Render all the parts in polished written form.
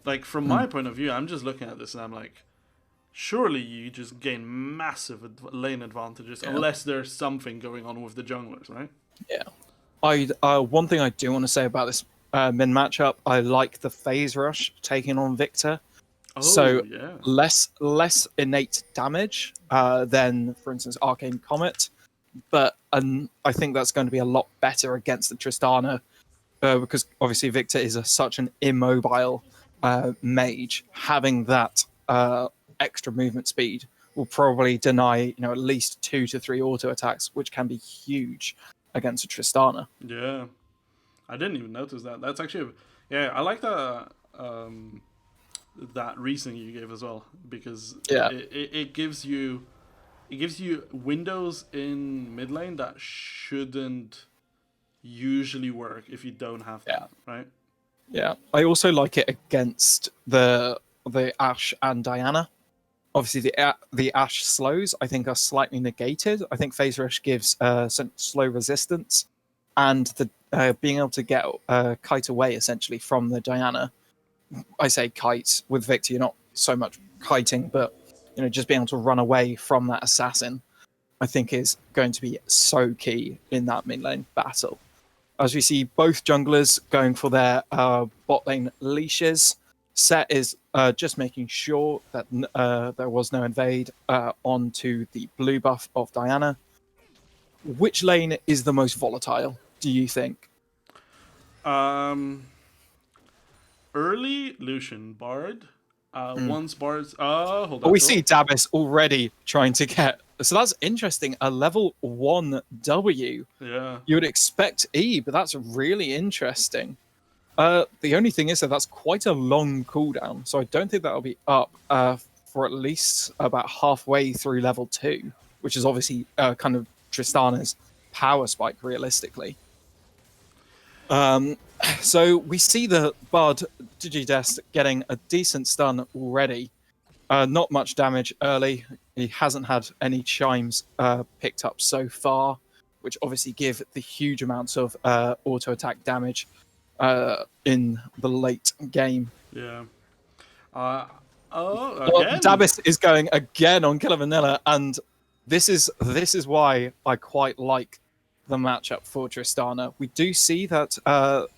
Like, from my point of view, I'm just looking at this and I'm like, surely you just gain massive lane advantages unless there's something going on with the junglers, right? Yeah. One thing I do want to say about this min matchup, I like the phase rush taking on Victor. Oh, So yeah. less innate damage than, for instance, Arcane Comet, but I think that's going to be a lot better against the Tristana because obviously Victor is such an immobile mage. Having that extra movement speed will probably deny at least 2 to 3 auto attacks, which can be huge against a Tristana. Yeah. I didn't even notice that. That's actually, yeah, I like that reasoning you gave as well, because it gives you windows in mid lane that shouldn't usually work if you don't have that, right? Yeah, I also like it against the Ashe and Diana. Obviously, the Ashe slows I think are slightly negated. I think Phase Rush gives some slow resistance, and the being able to get kite away essentially from the Diana. I say kite with Victor, you're not so much kiting, but just being able to run away from that assassin, I think is going to be so key in that mid lane battle. As we see both junglers going for their bot lane leashes. Set is just making sure that there was no invade onto the blue buff of Diana. Which lane is the most volatile, do you think? Early Lucian Bard. Once Bard's hold on. We see Dabis already trying to get. So that's interesting. A level 1 W. Yeah. You would expect E, but that's really interesting. The only thing is that that's quite a long cooldown, so I don't think that'll be up for at least about halfway through level 2, which is obviously kind of Tristana's power spike, realistically. So we see the Bard Digidest getting a decent stun already. Not much damage early. He hasn't had any chimes picked up so far, which obviously give the huge amounts of auto attack damage in the late game. Yeah. Again. Dabis is going again on Killer Vanilla, and this is why I quite like the matchup for Tristana. We do see that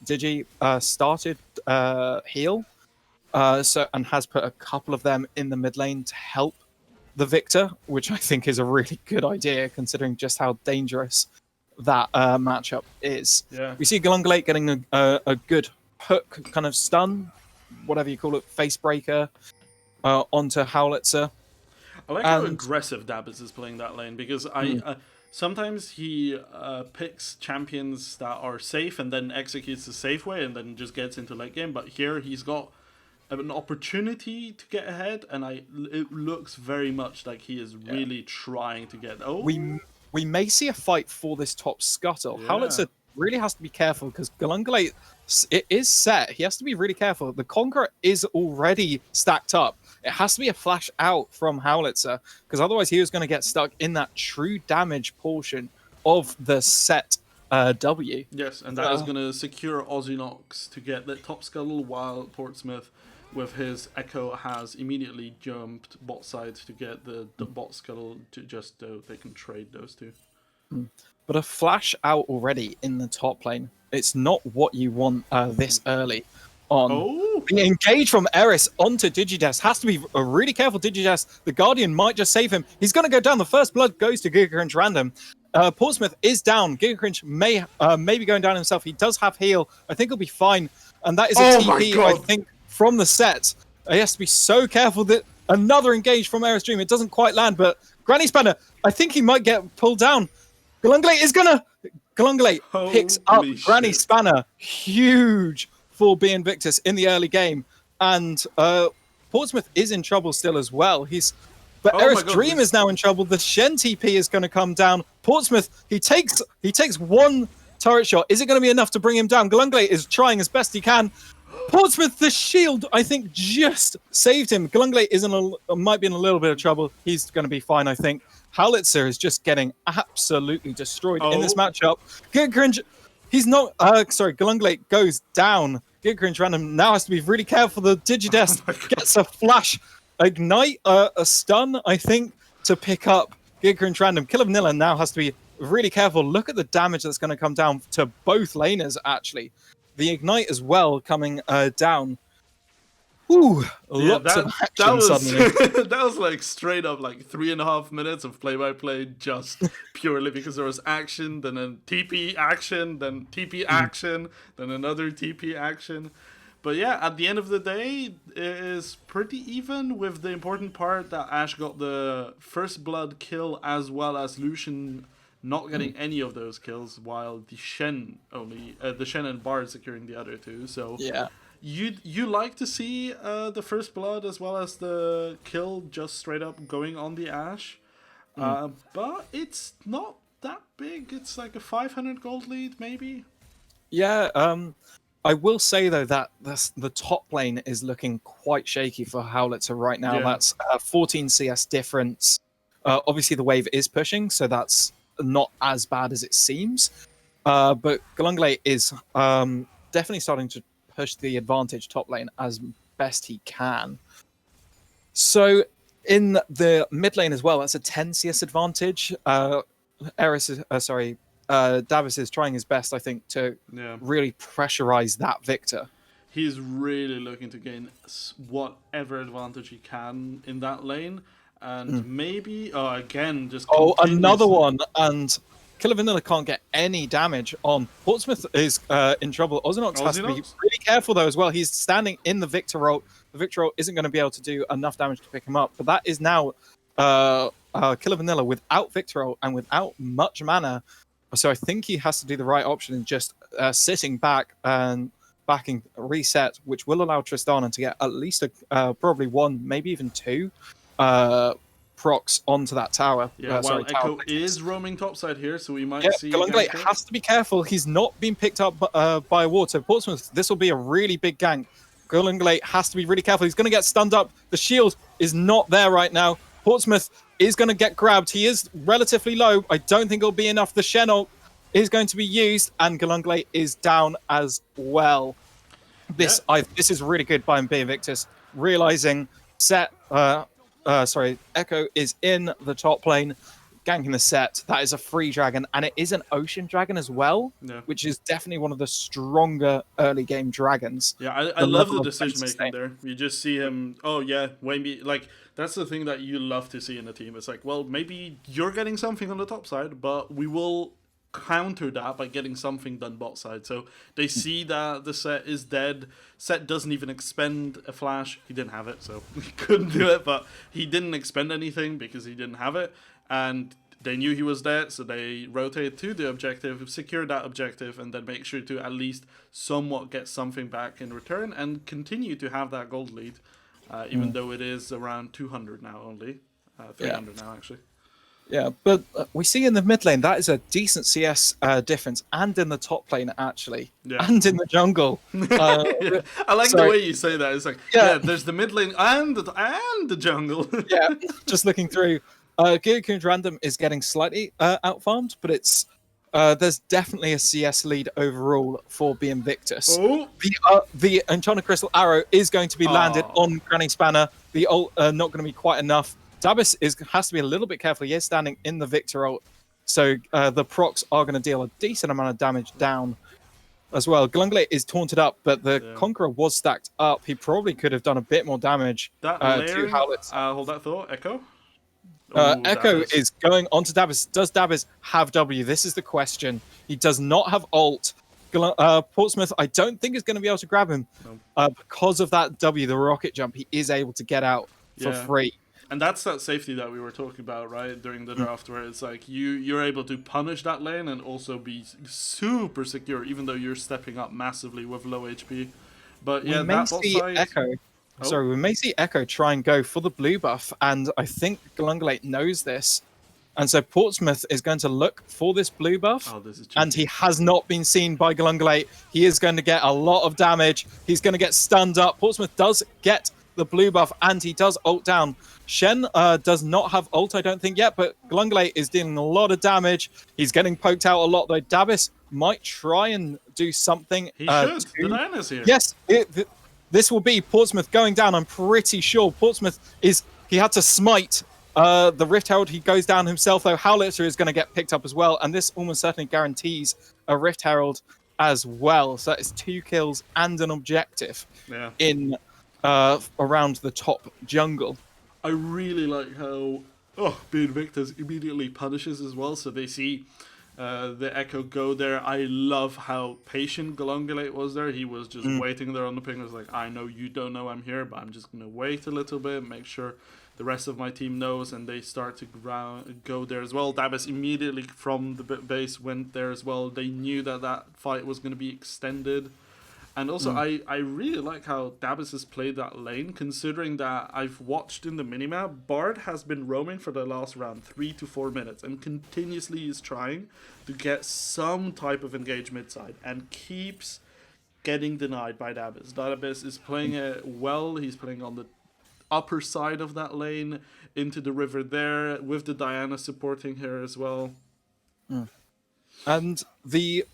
Digi started heal, and has put a couple of them in the mid lane to help the Victor, which I think is a really good idea considering just how dangerous that matchup is. Yeah. We see Galungulate getting a good hook kind of stun, whatever you call it, face breaker onto Howlitzer. I like how aggressive Dabis is playing that lane, because sometimes he picks champions that are safe and then executes the safe way and then just gets into late game. But here he's got an opportunity to get ahead, and it looks very much like he is really trying to get. We may see a fight for this top scuttle. Yeah. Howlitzer really has to be careful because Galungulate, it is set. He has to be really careful. The Conqueror is already stacked up. It has to be a flash out from Howlitzer, because otherwise he was going to get stuck in that true damage portion of the set W. Yes, and that is going to secure Ozinox to get the top scuttle, while Portsmouth, with his Echo, has immediately jumped bot side to get the bot scuttle, to just so they can trade those two. But a flash out already in the top lane, it's not what you want this early on. The engage from Eris onto Digidest has to be really careful. Digidest, the Guardian might just save him. He's going to go down. The first blood goes to Gigacringe random. Portsmouth is down. Gigacringe may be going down himself. He does have heal. I think he'll be fine. And that is a TP, I think, from the set. He has to be so careful that another engage from Eris Dream. It doesn't quite land, but Granny Spanner, I think he might get pulled down. Galungulate is gonna... Galungulate picks up Granny Spanner. Huge for being Invictus in the early game. And Portsmouth is in trouble still as well. But Eris Dream is now in trouble. The Shen TP is going to come down. Portsmouth, he takes one turret shot. Is it going to be enough to bring him down? Galungulate is trying as best he can. Portsmouth, the shield, I think, just saved him. Galungulate might be in a little bit of trouble. He's going to be fine, I think. Howlitzer is just getting absolutely destroyed in this matchup. Gigacringe, he's not... Galungulate goes down. Giga Random now has to be really careful. The Digidest gets a flash, ignite, a stun, I think, to pick up Giga Random. Killer Vanilla now has to be really careful. Look at the damage that's going to come down to both laners, actually. The ignite as well coming down. Ooh, lots of action suddenly. That was like straight up like 3.5 minutes of play-by-play just purely because there was action, then a TP action, then TP action, then another TP action. But yeah, at the end of the day, it is pretty even, with the important part that Ashe got the first blood kill as well as Lucian not getting any of those kills, while the Shen and Bard securing the other two. So yeah. You like to see the first blood as well as the kill just straight up going on the Ashe, but it's not that big. It's like a 500 gold lead, maybe. Yeah, I will say though that the top lane is looking quite shaky for Howlitzer right now. Yeah. That's 14 CS difference. Obviously the wave is pushing, so that's not as bad as it seems. But Galunglate is definitely starting to push the advantage top lane as best he can. So in the mid lane as well, that's a 10 CS advantage. Davis is trying his best, I think, to really pressurize that Victor. He's really looking to gain whatever advantage he can in that lane, and maybe again just another one, and Killer Vanilla can't get any damage on. Portsmouth is in trouble. Ozinox has to be really careful though as well. He's standing in the Victor ult. The Victor ult isn't going to be able to do enough damage to pick him up, but that is now Killer Vanilla without Victor ult and without much mana. So I think he has to do the right option and just sitting back and backing reset, which will allow Tristana to get at least probably one, maybe even two procs onto that tower. Yeah, while Echo is roaming topside here, so we might see... Galunglate has to be careful. He's not been picked up by a ward, so Portsmouth, this will be a really big gank. Galunglate has to be really careful. He's going to get stunned up. The shield is not there right now. Portsmouth is going to get grabbed. He is relatively low. I don't think it'll be enough. The Shen ult is going to be used, and Galunglate is down as well. This is really good by Invictus, realizing Echo is in the top lane, ganking the set. That is a free dragon, and it is an ocean dragon as well, which is definitely one of the stronger early game dragons. Yeah, I love the decision making there. You just see him, like, that's the thing that you love to see in a team. It's like, well, maybe you're getting something on the top side, but we will counter that by getting something done bot side. So they see that the set is dead. Set doesn't even expend a flash. He didn't have it, so he couldn't do it, but he didn't expend anything because he didn't have it, and they knew he was dead, so they rotated to the objective, secured that objective, and then make sure to at least somewhat get something back in return and continue to have that gold lead, even though it is around 200 now only. 300 now, actually. Yeah, but we see in the mid lane, that is a decent CS difference, and in the top lane, actually, and in the jungle. I like the way you say that. It's like, there's the mid lane and the jungle. Yeah, just looking through. Giga Random is getting slightly outfarmed, but it's there's definitely a CS lead overall for the Invictus. Oh. The Enchanted Crystal Arrow is going to be landed on Granny Spanner. The ult not going to be quite enough. Dabis has to be a little bit careful. He is standing in the Victor ult, so the procs are going to deal a decent amount of damage down as well. Galunglate is taunted up, but the Conqueror was stacked up. He probably could have done a bit more damage to Howlitzer. Hold that thought, Echo. Echo is going onto Dabis. Does Dabis have W? This is the question. He does not have ult. Portsmouth, I don't think is going to be able to grab him because of that W, the rocket jump. He is able to get out for free. And that's that safety that we were talking about, right, during the draft, where it's like you're able to punish that lane and also be super secure, even though you're stepping up massively with low HP. But yeah, we may see Echo. Sorry, we may see Echo try and go for the blue buff, and I think Galunglate knows this. And so Portsmouth is going to look for this blue buff, and he has not been seen by Galunglate. He is going to get a lot of damage. He's going to get stunned up. Portsmouth does get the blue buff, and he does ult down. Shen does not have ult, I don't think, yet, but Galunglate is dealing a lot of damage. He's getting poked out a lot, though. Dabis might try and do something. He should. The Diana's here. Yes, this will be Portsmouth going down. I'm pretty sure Portsmouth is. He had to smite the Rift Herald. He goes down himself, though. Howlitzer is going to get picked up as well. And this almost certainly guarantees a Rift Herald as well. So it's 2 kills and an objective in around the top jungle. I really like how Invictus immediately punishes as well. So they see the Echo go there. I love how patient Galungulate was there. He was just waiting there on the ping. He was like, I know you don't know I'm here, but I'm just going to wait a little bit, make sure the rest of my team knows, and they start to go there as well. Dabis immediately from the base went there as well. They knew that that fight was going to be extended. And also, I really like how Dabis has played that lane, considering that I've watched in the minimap, Bard has been roaming for the last round 3 to 4 minutes and continuously is trying to get some type of engage mid side and keeps getting denied by Dabis. Dabis is playing it well. He's playing on the upper side of that lane into the river there with the Diana supporting her as well. And the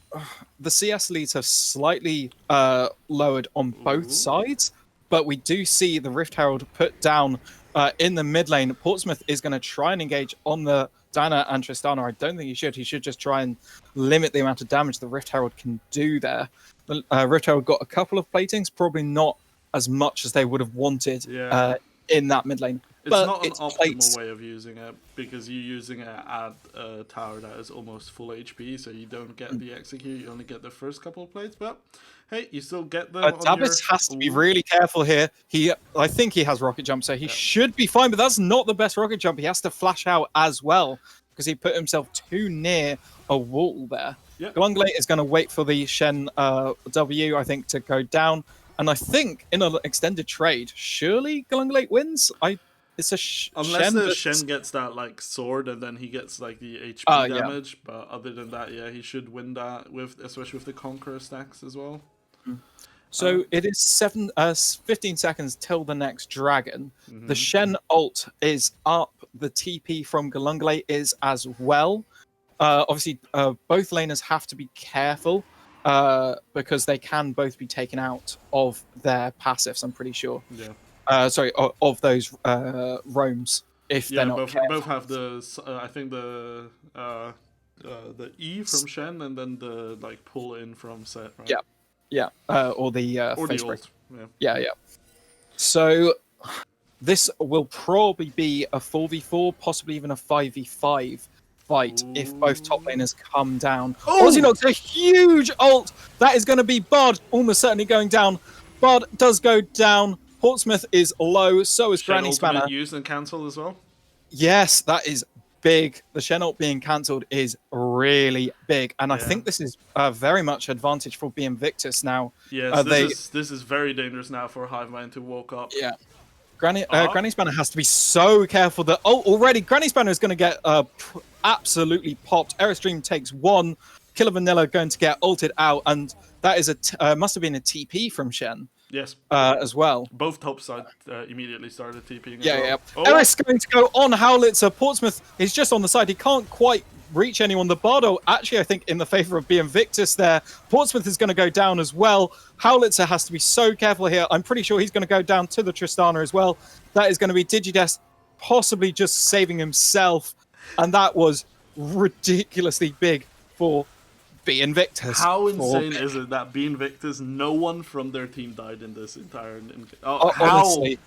CS leads have slightly lowered on both sides, but we do see the Rift Herald put down in the mid lane. Portsmouth is going to try and engage on the Diana and Tristana. I don't think he should. He should just try and limit the amount of damage the Rift Herald can do there. The Rift Herald got a couple of platings, probably not as much as they would have wanted in that mid lane. It's not an optimal way of using it, because you're using it at a tower that is almost full HP, so you don't get the execute, you only get the first couple of plates, but hey, you still get them. Dabis has to be really careful here. I think he has rocket jump, so he should be fine, but that's not the best rocket jump. He has to flash out as well, because he put himself too near a wall there. Galungulate is going to wait for the Shen W, I think, to go down. And I think in an extended trade, surely Galungulate wins? Unless the Shen gets that like sword and then he gets like the HP damage, but other than that, he should win that especially with the Conqueror stacks as well. So it is 15 seconds till the next dragon. The Shen ult is up. The TP from Galungulate is as well. Obviously, both laners have to be careful because they can both be taken out of their passives, I'm pretty sure. Sorry, of those roams if they're not careful. Both have the I think the E from Shen and then the like pull in from Set, right? Or the or face the break. ult. So this will probably be a 4v4, possibly even a 5v5 fight if both top laners come down. Ozzynox, a huge ult! That is going to be Bard almost certainly going down. Bard does go down. Portsmouth is low, so is Granny Spanner. Used and cancelled as well? Yes, that is big. The Shen ult being cancelled is really big, and I think this is very much advantage for Invictus now. Yes, this is very dangerous now for Hive Mind to walk up. Yeah. Granny Spanner has to be so careful that already Granny Spanner is going to get absolutely popped. Airstream takes 1. Killer Vanilla going to get ulted out, and that is must have been a TP from Shen. Yes. As well. Both top side immediately started TPing. Eris going to go on Howlitzer. Portsmouth is just on the side. He can't quite reach anyone. The Bardo actually, I think, in the favor of Invictus there. Portsmouth is going to go down as well. Howlitzer has to be so careful here. I'm pretty sure he's going to go down to the Tristana as well. That is going to be Digides possibly just saving himself. And that was ridiculously big for Invictus. How insane is it that Invictus, no one from their team died in this entire... Honestly.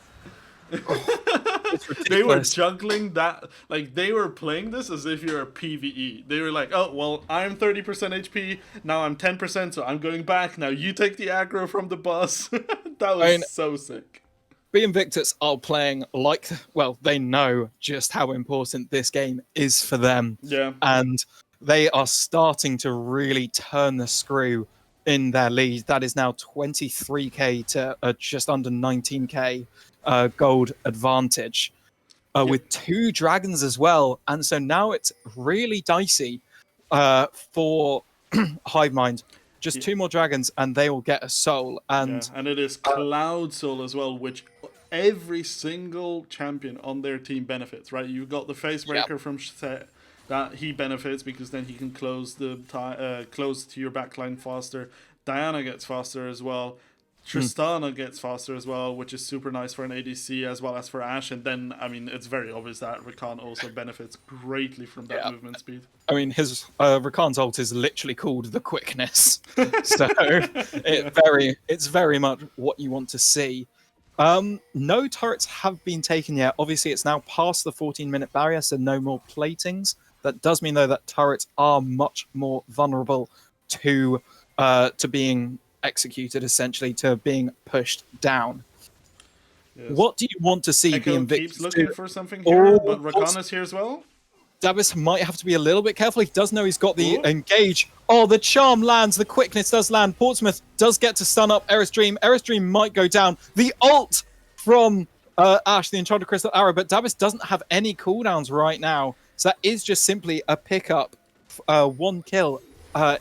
They were juggling that, like they were playing this as if you're a PvE. They were like, oh well, I'm 30% HP, now I'm 10%, so I'm going back. Now you take the aggro from the boss. That was so sick. Invictus are playing like, well, they know just how important this game is for them. And they are starting to really turn the screw in their lead. That is now 23k to just under 19k gold advantage with 2 dragons as well. And so now it's really dicey for Hive Mind. Just 2 more dragons and they will get a soul. And it is Cloud Soul as well, which every single champion on their team benefits, right? You've got the Facebreaker from Set, that he benefits because then he can close close to your backline faster. Diana gets faster as well. Tristana gets faster as well, which is super nice for an ADC as well as for Ashe. And then, I mean, it's very obvious that Rakan also benefits greatly from that movement speed. I mean, his Rakan's ult is literally called the quickness, so it's very much what you want to see. No turrets have been taken yet. Obviously, it's now past the 14-minute barrier, so no more platings. That does mean, though, that turrets are much more vulnerable to being executed, essentially, to being pushed down. Yes. What do you want to see the Invictus keeps looking for something here, but Rakan is here as well. Davis might have to be a little bit careful. He does know he's got the engage. Oh, the charm lands. The quickness does land. Portsmouth does get to stun up Eris Dream. Eris Dream might go down. The ult from Ashe, the Enchanted Crystal Arrow, but Davis doesn't have any cooldowns right now. So that is just simply a pickup, one kill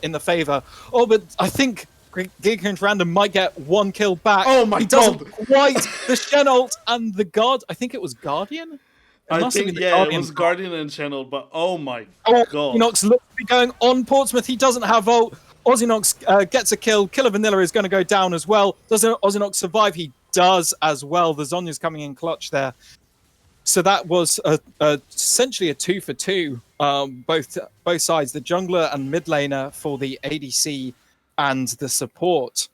in the favor. Oh, but I think Giga Random might get one kill back. Oh my god! He doesn't quite. The Shen ult and the God. I think it was Guardian. I think, it was Guardian and Channel, but oh my god. Ozinox looks to be going on Portsmouth. He doesn't have ult. Ozinox gets a kill. Killer Vanilla is going to go down as well. Does Ozinox survive? He does as well. The Zonya's coming in clutch there. So that was essentially a 2 for 2. Both sides, the jungler and mid laner for the ADC and the support.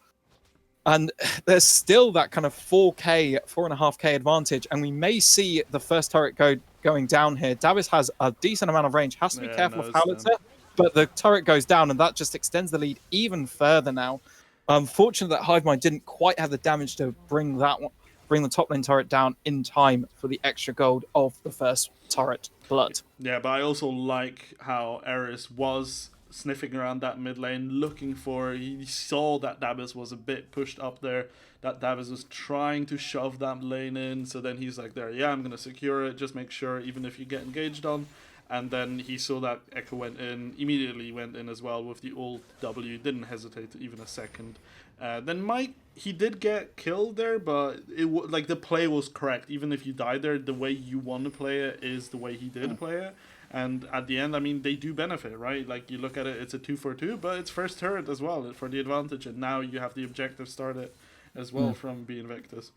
And there's still that kind of 4.5k advantage, and we may see the first turret going down here. Davis has a decent amount of range, has to be careful of Howitzer, but the turret goes down, and that just extends the lead even further now. Unfortunate that Hivemind didn't quite have the damage to bring the top lane turret down in time for the extra gold of the first turret blood. Yeah, but I also like how Eris was sniffing around that mid lane, looking for. He saw that Davis was a bit pushed up there, that Davis was trying to shove that lane in, so then he's like, there, I'm gonna secure it, just make sure, even if you get engaged on. And then he saw that Echo went in, immediately went in as well with the ult W, didn't hesitate even a second. Then Mike, he did get killed there, but like the play was correct. Even if you die there, the way you want to play it is the way he did play it. And at the end, I mean, they do benefit, right? Like, you look at it, it's a 2 for 2, but it's first turret as well for the advantage. And now you have the objective started as well from the Invictus.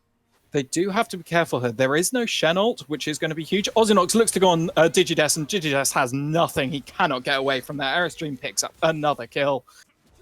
They do have to be careful here. There is no Shen ult, which is going to be huge. Ozinox looks to go on Digides, and Digides has nothing. He cannot get away from that. Airstream picks up another kill.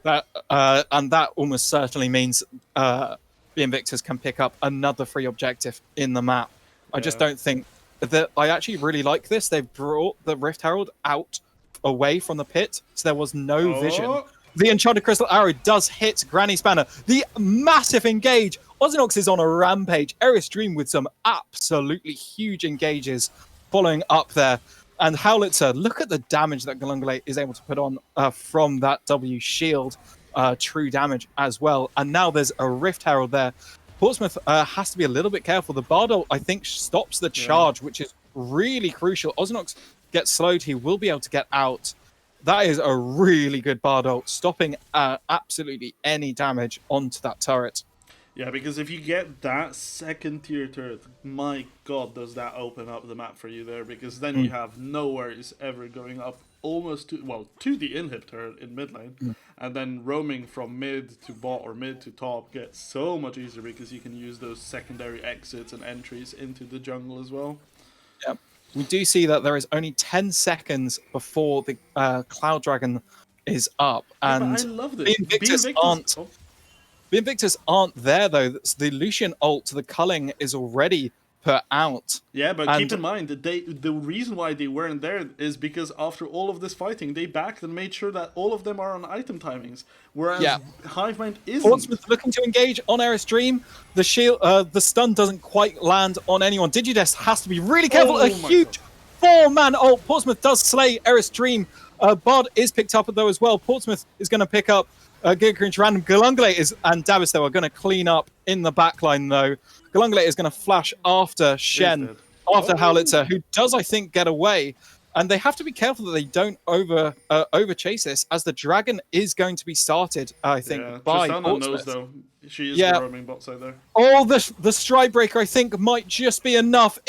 And that almost certainly means the Invictus can pick up another free objective in the map. I just don't think that I actually really like this. They've brought the Rift Herald out away from the pit, so there was no vision. The Enchanted Crystal Arrow does hit Granny Spanner. The massive engage. Ozinox is on a rampage. Eris Dream with some absolutely huge engages following up there. And Howlitzer, look at the damage that Galungulate is able to put on from that W shield. True damage as well. And now there's a Rift Herald there. Portsmouth has to be a little bit careful. The Bardo, I think, stops the charge, which is really crucial. Ozinox gets slowed. He will be able to get out. That is a really good Bardo, stopping absolutely any damage onto that turret. Yeah, because if you get that second tier turret, my god, does that open up the map for you there, because then you have no worries ever going up almost to the inhib turret in mid lane, and then roaming from mid to bot or mid to top gets so much easier because you can use those secondary exits and entries into the jungle as well. Yeah, we do see that there is only 10 seconds before the Cloud Dragon is up, and I love this. The Invictus aren't there, though. The Lucian ult to the culling is already put out. Yeah, but keep in mind that the reason why they weren't there is because after all of this fighting, they backed and made sure that all of them are on item timings, whereas Hivemind isn't. Portsmouth looking to engage on Eris Dream. The shield, the stun doesn't quite land on anyone. Digides has to be really careful. A huge 4-man ult. Portsmouth does slay Eris Dream. Bard is picked up though as well. Portsmouth is going to pick up Giga Random. Galungulate and Davis, though, are going to clean up in the backline, though. Galungulate is going to flash after Shen, after Howlitzer, who does, I think, get away. And they have to be careful that they don't over chase this, as the dragon is going to be started, I think, by Tristana knows, though. She is the roaming bot side there. Oh, the Stride Breaker, I think, might just be enough.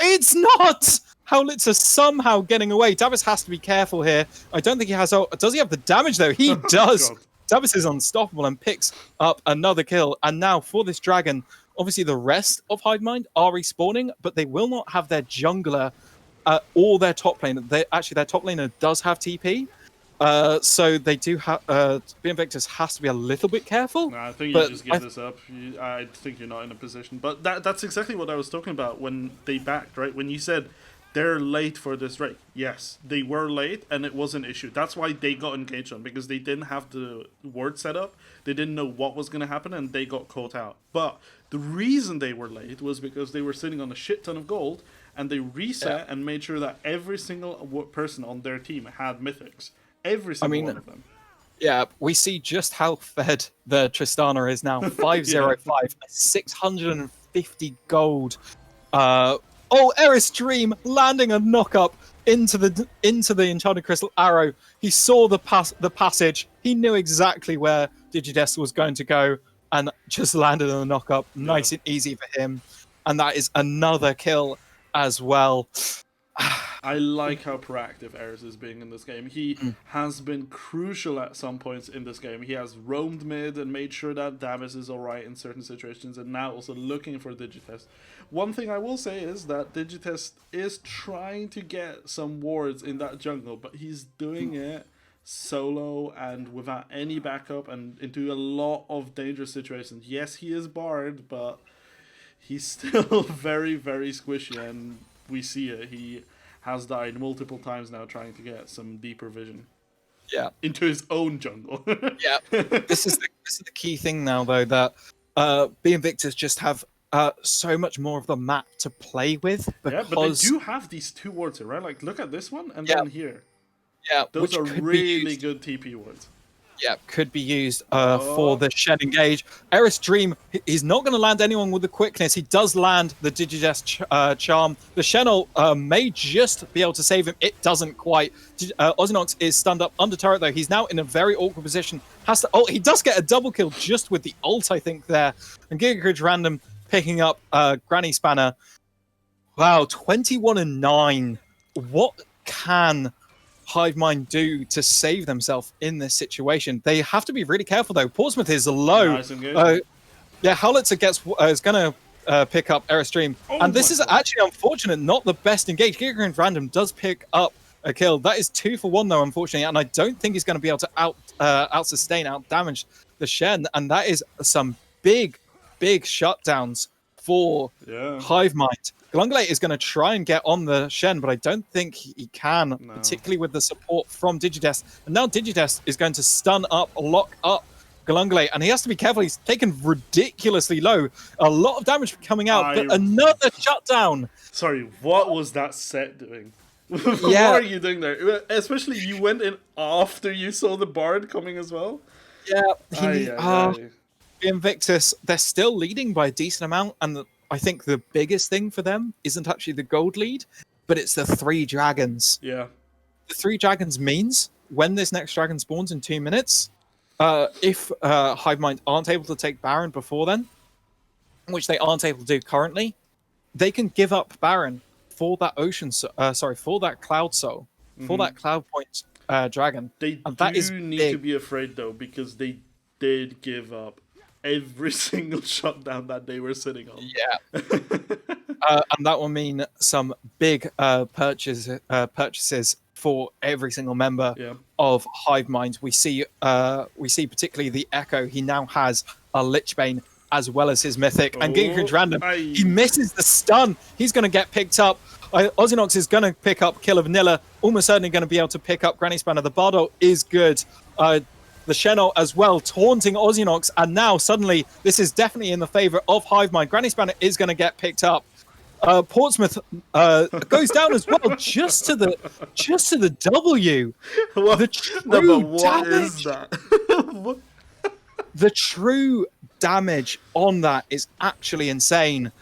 It's not! Howlitzer somehow getting away. Davis has to be careful here. I don't think he has... Oh, does he have the damage, though? He does. God. Davis is unstoppable and picks up another kill. And now for this dragon, obviously the rest of Hive Mind are respawning, but they will not have their jungler or their top laner. Actually, their top laner does have TP. So they do have... Invictus has to be a little bit careful. No, I think you just give this up. I think you're not in a position. But that's exactly what I was talking about when they backed, right? When you said they're late for this raid. Yes, they were late, and it was an issue. That's why they got engaged on, because they didn't have the word set up. They didn't know what was going to happen, and they got caught out. But the reason they were late was because they were sitting on a shit ton of gold, and they reset and made sure that every single person on their team had mythics. Every single one of them. Yeah, we see just how fed the Tristana is now. 505, 650 gold. Eris Dream landing a knock-up into the Enchanted Crystal Arrow. He saw the passage. He knew exactly where Digides was going to go and just landed a knock-up. Nice and easy for him. And that is another kill as well. I like how proactive Eris is being in this game. He has been crucial at some points in this game. He has roamed mid and made sure that Davis is alright in certain situations, and now also looking for Digitest. One thing I will say is that Digitest is trying to get some wards in that jungle, but he's doing it solo and without any backup and into a lot of dangerous situations. Yes, he is barred, but he's still very, very squishy, and we see it. He has died multiple times now trying to get some deeper vision. Yeah. Into his own jungle. Yeah. This is the key thing now, though, that Invictus just have so much more of the map to play with. Because... Yeah, but they do have these two wards here, right? Like, look at this one and then here. Yeah, those are really good TP wards. Yeah, could be used for the Shen engage. Eris Dream, he's not going to land anyone with the quickness. He does land the Digides charm. The Shen may just be able to save him. It doesn't quite. Ozinox is stunned up under turret, though. He's now in a very awkward position. He does get a double kill just with the ult, I think, there. And Giga Random picking up Granny Spanner. Wow, 21-9. What can Hive Mind do to save themselves in this situation? They have to be really careful, though. Portsmouth is low. Nice and good. Howlitzer is going to pick up Airstream. And this is actually unfortunate, not the best engage. Giga Random does pick up a kill. That is 2 for 1, though, unfortunately. And I don't think he's going to be able to out-sustain, out-damage the Shen. And that is some big, big shutdowns for Hive Mind. Glungulate is going to try and get on the Shen, but I don't think he can, particularly with the support from Digides. And now Digides is going to stun up, lock up Glungulate, and he has to be careful. He's taken ridiculously low. A lot of damage coming out, but another shutdown. Sorry, what was that set doing? What are you doing there? Especially you went in after you saw the Bard coming as well? Yeah. Invictus, they're still leading by a decent amount, and I think the biggest thing for them isn't actually the gold lead, but it's the 3 dragons. Yeah. The 3 dragons means when this next dragon spawns in 2 minutes, if Hive Mind aren't able to take Baron before then, which they aren't able to do currently, they can give up Baron for that for that Cloud Soul, for that Cloud Point dragon. They need to be afraid, though, because they did give up every single shutdown that they were sitting on. Yeah. And that will mean some big purchases for every single member of Hive Mind. We see particularly the Echo. He now has a Lichbane as well as his Mythic. And Giga Random, he misses the stun. He's going to get picked up. Ozinox is going to pick up Kill of Vanilla. Almost certainly going to be able to pick up Granny Spanner. The Bardo is good. The Xeno as well, taunting Ozinox, and now suddenly this is definitely in the favor of Hive Mind. Granny Spanner is going to get picked up. Portsmouth goes down as well, just to the W. The true damage. The true damage on that is actually insane.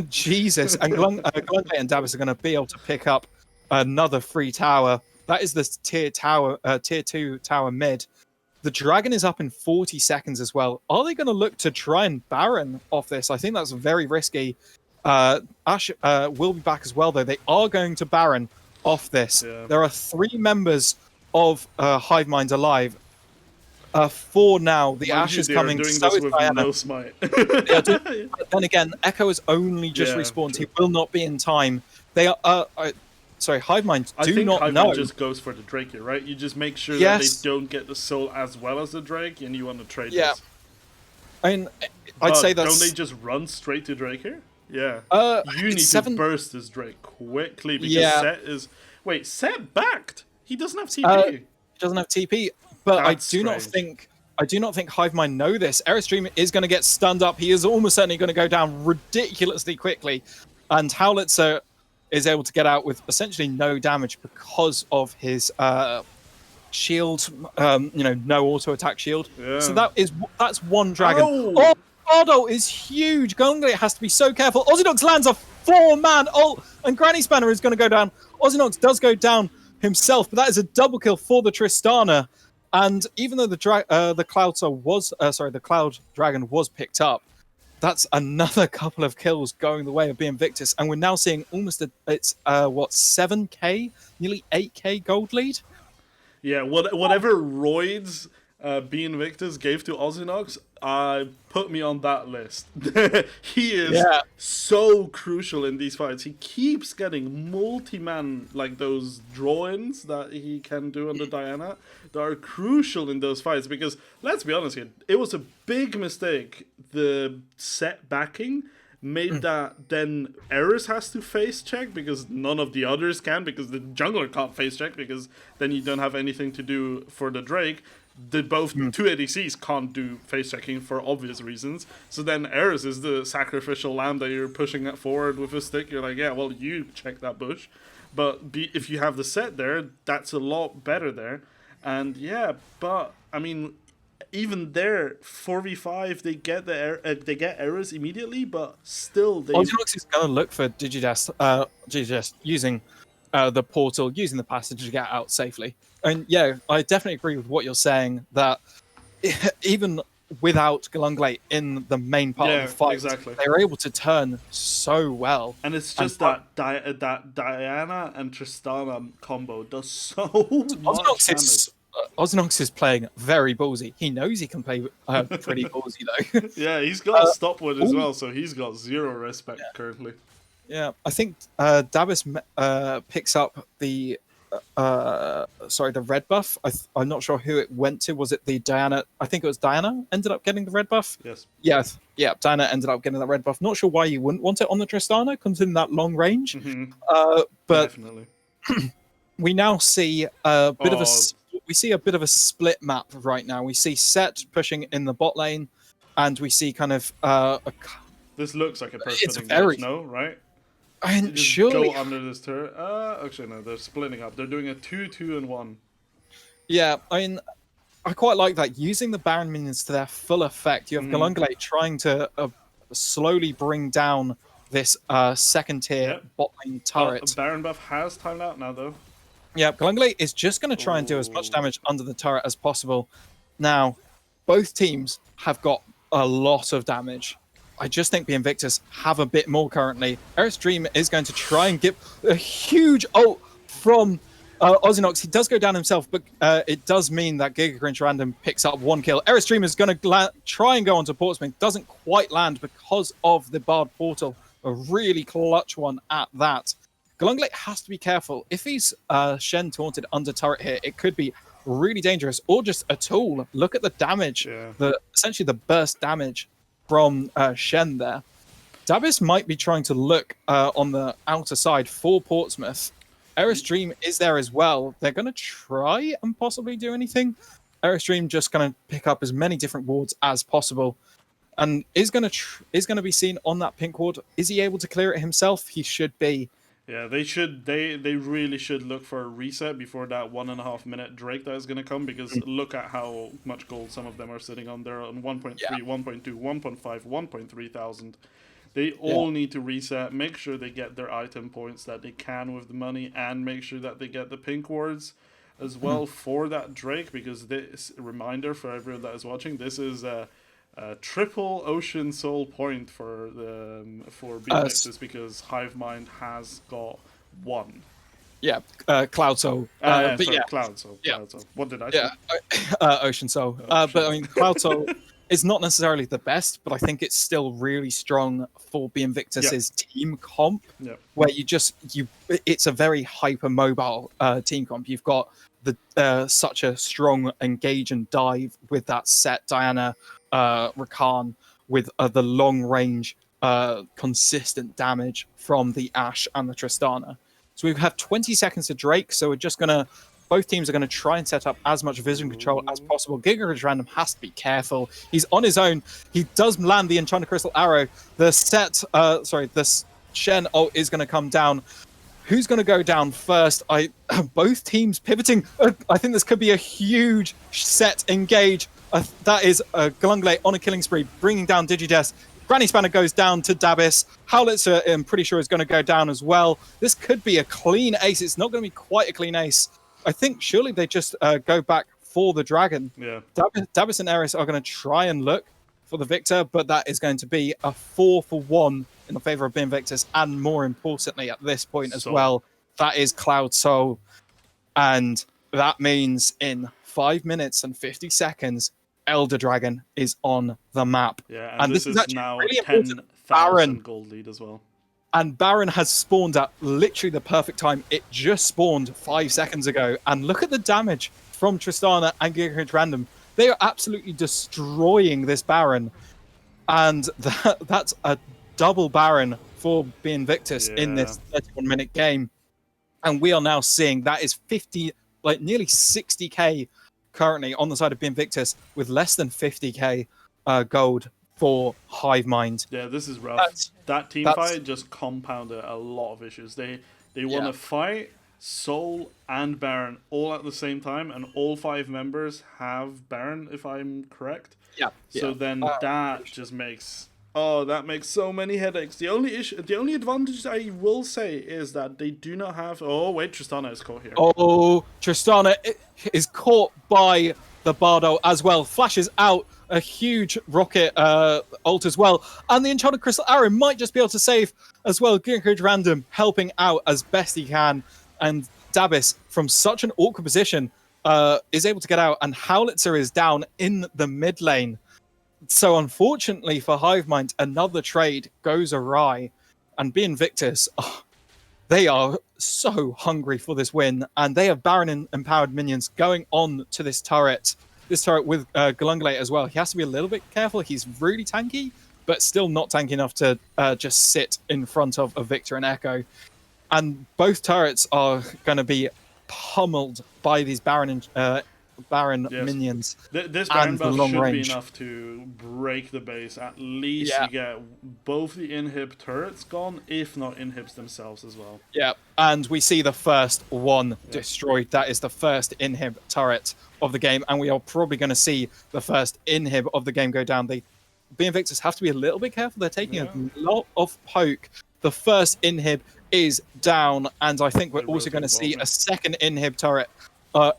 Jesus, and Glungulate and Davis are going to be able to pick up another free tower. That is the tier 2 tower mid. The dragon is up in 40 seconds as well. Are they going to look to try and Baron off this? I think that's very risky. Ash will be back as well, though. They are going to Baron off this. Yeah. There are 3 members of Hive Mind alive. 4 now. The Ash is coming. Doing So this is with Diana. no smite. Then again, Echo has only just respawned. True. He will not be in time. They are. Sorry, Hive Mind do not Hive know. Mind just goes for the Drake here, right? You just make sure that they don't get the soul as well as the Drake, and you want to trade this. I mean, I'd say that's... Don't they just run straight to Drake here? Yeah. You need to burst this Drake quickly because Set is... Wait, Set backed? He doesn't have TP. He doesn't have TP, but That's I do not think Hive Mind know this. Airstream is going to get stunned up. He is almost certainly going to go down ridiculously quickly, and Howlitzer is able to get out with essentially no damage because of his shield, no auto attack shield. Yeah. So that's one dragon. Oh, Bardo is huge. Gungley has to be so careful. Ozinox lands a 4-man ult, and Granny Spanner is going to go down. Ozinox does go down himself, but that is a double kill for the Tristana. And even though the Cloud Dragon was picked up, that's another couple of kills going the way of being Invictus, and we're now seeing almost 7k, nearly 8k gold lead. Yeah, whatever roids being Invictus gave to Ozinox, put me on that list. He is so crucial in these fights. He keeps getting multi-man, like those draw-ins that he can do on the Diana, that are crucial in those fights, because let's be honest here, it was a big mistake. The Set backing made that then Eris has to face check because none of the others can, because the jungler can't face check because then you don't have anything to do for the Drake. Two ADCs can't do face checking for obvious reasons. So then Eris is the sacrificial lamb that you're pushing it forward with a stick. You're like, yeah, well, you check that bush. But if you have the Set there, that's a lot better there. And yeah, but I mean, even there, 4v5, they get Eris immediately, but still they... Ozinox is going to look for Digidas using the portal, using the passage to get out safely. And yeah, I definitely agree with what you're saying, that even without Galunglate in the main part of the fight, they were able to turn so well. And it's just that Diana and Tristana combo does so much damage. Ozinox is playing very ballsy. He knows he can play pretty ballsy, though. Yeah, he's got a stopwood as well, so he's got zero respect currently. Yeah, I think Dabis picks up the red buff. I'm not sure who it went to. Was it the Diana? I think it was Diana ended up getting the red buff. Yes. Yeah, Diana ended up getting that red buff. Not sure why you wouldn't want it on the Tristana, comes in that long range. But definitely. We now see a bit of a split map right now. We see Set pushing in the bot lane, and we see kind of this looks like a person putting no, right? And surely go under this turret. Actually no, they're splitting up. They're doing a 2-2 and 1. Yeah, I mean, I quite like that. Using the Baron minions to their full effect. You have Galunglate trying to slowly bring down this second tier bot lane turret. Baron buff has timed out now though. Yeah, Galunglate is just going to try and do as much damage under the turret as possible. Now, both teams have got a lot of damage. I just think the Invictus have a bit more currently. Airstream is going to try and get a huge ult from Ozinox. He does go down himself, but it does mean that Giga Grinch Random picks up 1 kill. Airstream is going to try and go onto Portsmouth. Doesn't quite land because of the Bard Portal. A really clutch one at that. Galunglate has to be careful. If he's Shen taunted under turret here, it could be really dangerous, or just a tool. Look at the damage, essentially the burst damage from Shen there. Dabis might be trying to look on the outer side for Portsmouth. Airstream is there as well. They're going to try and possibly do anything. Airstream just going to pick up as many different wards as possible, and is going to be seen on that pink ward. Is he able to clear it himself? He should be. Yeah, they should. They really should look for a reset before that 1.5 minute Drake that is going to come, because look at how much gold some of them are sitting on. They're on 1.3, 1.2, 1.5, 1.3 thousand. They all need to reset, make sure they get their item points that they can with the money, and make sure that they get the pink wards as well for that Drake, because this reminder for everyone that is watching, this is triple Ocean Soul point for the for Invictus because Hive Mind has got 1. Yeah, Cloud Soul. But sorry, yeah, Cloud Soul. yeah, Cloud Soul. What did I yeah, say? Ocean Soul. But I mean, Cloud Soul is not necessarily the best, but I think it's still really strong for Invictus's team comp, where it's a very hyper mobile team comp. You've got such a strong engage and dive with that set Diana, Rakan, with the long range, consistent damage from the Ashe and the Tristana. So we have 20 seconds to Drake, so we're just going to... Both teams are going to try and set up as much vision control as possible. Gigahertz Random has to be careful. He's on his own. He does land the Enchanted Crystal Arrow. The Shen ult is going to come down. Who's going to go down first? Both teams pivoting. I think this could be a huge set engage. That is Glungley on a killing spree, bringing down Digides. Granny Spanner goes down to Dabis. Howlitzer, I'm pretty sure, is going to go down as well. This could be a clean ace. It's not going to be quite a clean ace. I think surely they just go back for the dragon. Yeah. Dabis and Eris are going to try and look for the victor, but that is going to be a 4-for-1 in the favor of Invictus, and more importantly at this point as well, that is Cloud Soul. And that means in 5 minutes and 50 seconds, Elder Dragon is on the map. Yeah, and this is now really 10,000 gold lead as well. And Baron has spawned at literally the perfect time. It just spawned 5 seconds ago. And look at the damage from Tristana and Gigahertz Random. They are absolutely destroying this Baron. And that's a double Baron for Invictus in this 31-minute game. And we are now seeing that is nearly 60k currently on the side of Invictus, with less than 50k gold for Hive Mind. Yeah, this is rough. That team fight just compounded a lot of issues. They want to fight Soul and Baron all at the same time, and all 5 members have Baron, if I'm correct. Yeah. So then that just makes so many headaches. The only advantage I will say is that they do not have. Oh wait, Tristana is caught here. Oh, Tristana is caught by the Bardo as well. Flashes out a huge rocket ult as well, and the Enchanted Crystal Arrow might just be able to save as well. Gigahertz Random helping out as best he can, and Dabis from such an awkward position is able to get out, and Howlitzer is down in the mid lane. So unfortunately for Hive Mind, another trade goes awry, and Invictus, they are so hungry for this win, and they have Baron empowered minions going on to this turret. This turret with Glungley as well. He has to be a little bit careful. He's really tanky, but still not tanky enough to just sit in front of a Victor and Echo. And both turrets are going to be pummeled by these Baron minions. This Baron buff should be enough to break the base. At least you get both the inhib turrets gone, if not inhibs themselves as well. Yeah, and we see the first one destroyed. That is the first inhib turret of the game, and we are probably going to see the first inhib of the game go down. Invictus have to be a little bit careful. They're taking a lot of poke. The first inhib is down, and I think we're also going to see a second inhib turret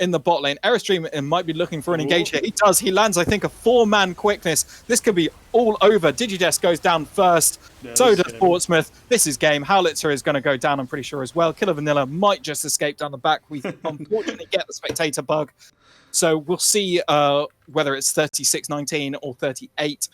in the bot lane. Airstream might be looking for an engage here. He does. He lands, I think, a 4-man quickness. This could be all over. Digides goes down first. So does Portsmouth. This is game. Howlitzer is going to go down, I'm pretty sure, as well. Killer Vanilla might just escape down the back. We unfortunately get the spectator bug. So we'll see whether it's 36-19 or 38